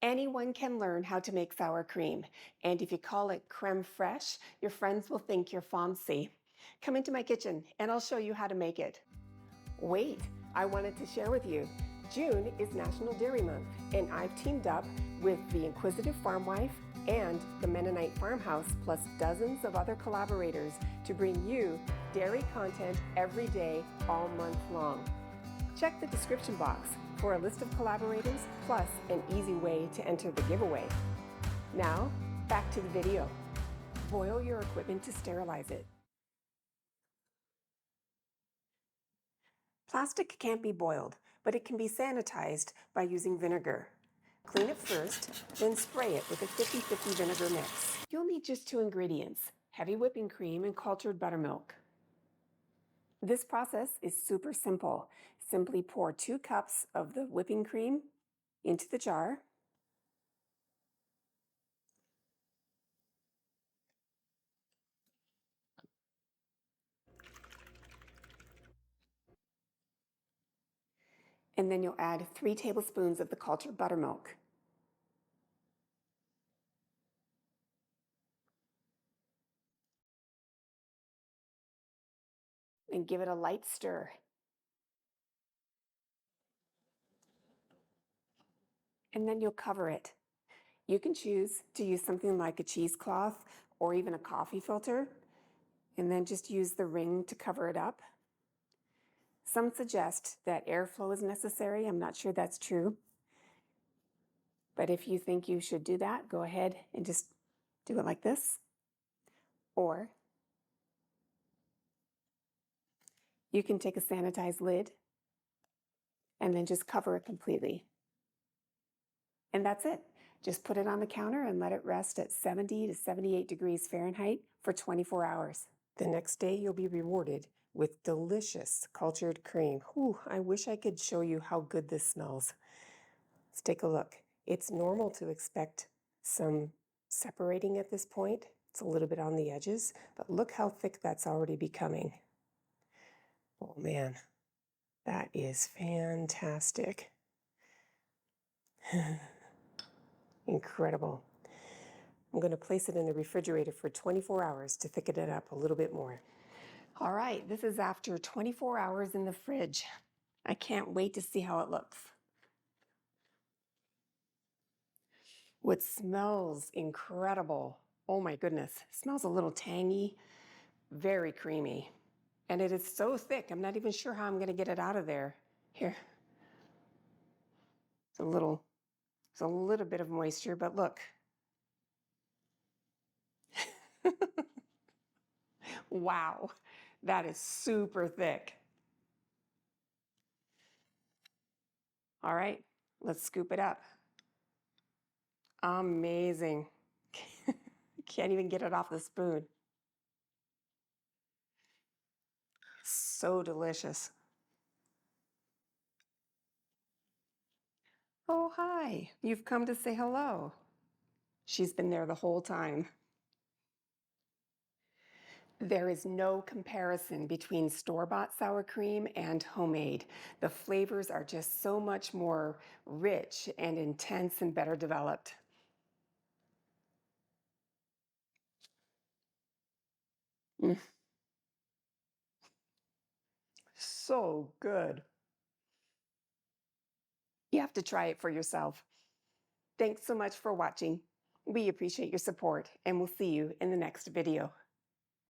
Anyone can learn how to make sour cream, and if you call it creme fraiche, your friends will think you're fancy. Come into my kitchen and I'll show you how to make it. Wait, I wanted to share with you. June is National Dairy Month, and I've teamed up with the Inquisitive Farmwife and the Mennonite Farmhouse, plus dozens of other collaborators to bring you dairy content every day, all month long. Check the description box for a list of collaborators, plus an easy way to enter the giveaway. Now, back to the video. Boil your equipment to sterilize it. Plastic can't be boiled, but it can be sanitized by using vinegar. Clean it first, then spray it with a 50-50 vinegar mix. You'll need just 2 ingredients, heavy whipping cream and cultured buttermilk. This process is super simple. Simply pour 2 cups of the whipping cream into the jar. And then you'll add 3 tablespoons of the cultured buttermilk. And give it a light stir. And then you'll cover it. You can choose to use something like a cheesecloth or even a coffee filter, and then just use the ring to cover it up. Some suggest that airflow is necessary. I'm not sure that's true. But if you think you should do that, go ahead and just do it like this. Or you can take a sanitized lid and then just cover it completely. And that's it. Just put it on the counter and let it rest at 70 to 78 degrees Fahrenheit for 24 hours. The next day you'll be rewarded with delicious cultured cream. Ooh, I wish I could show you how good this smells. Let's take a look. It's normal to expect some separating at this point. It's a little bit on the edges, but look how thick that's already becoming. Oh man, that is fantastic. Incredible. I'm going to place it in the refrigerator for 24 hours to thicken it up a little bit more. All right, this is after 24 hours in the fridge. I can't wait to see how it looks. What smells incredible. Oh my goodness, it smells a little tangy, very creamy. And it is so thick, I'm not even sure how I'm going to get it out of there. Here. It's a little bit of moisture, but look. Wow, that is super thick. All right, let's scoop it up. Amazing. Can't even get it off the spoon. So delicious. Oh, hi. You've come to say hello. She's been there the whole time. There is no comparison between store-bought sour cream and homemade. The flavors are just so much more rich and intense and better developed. So good. You have to try it for yourself. Thanks so much for watching. We appreciate your support, and we'll see you in the next video.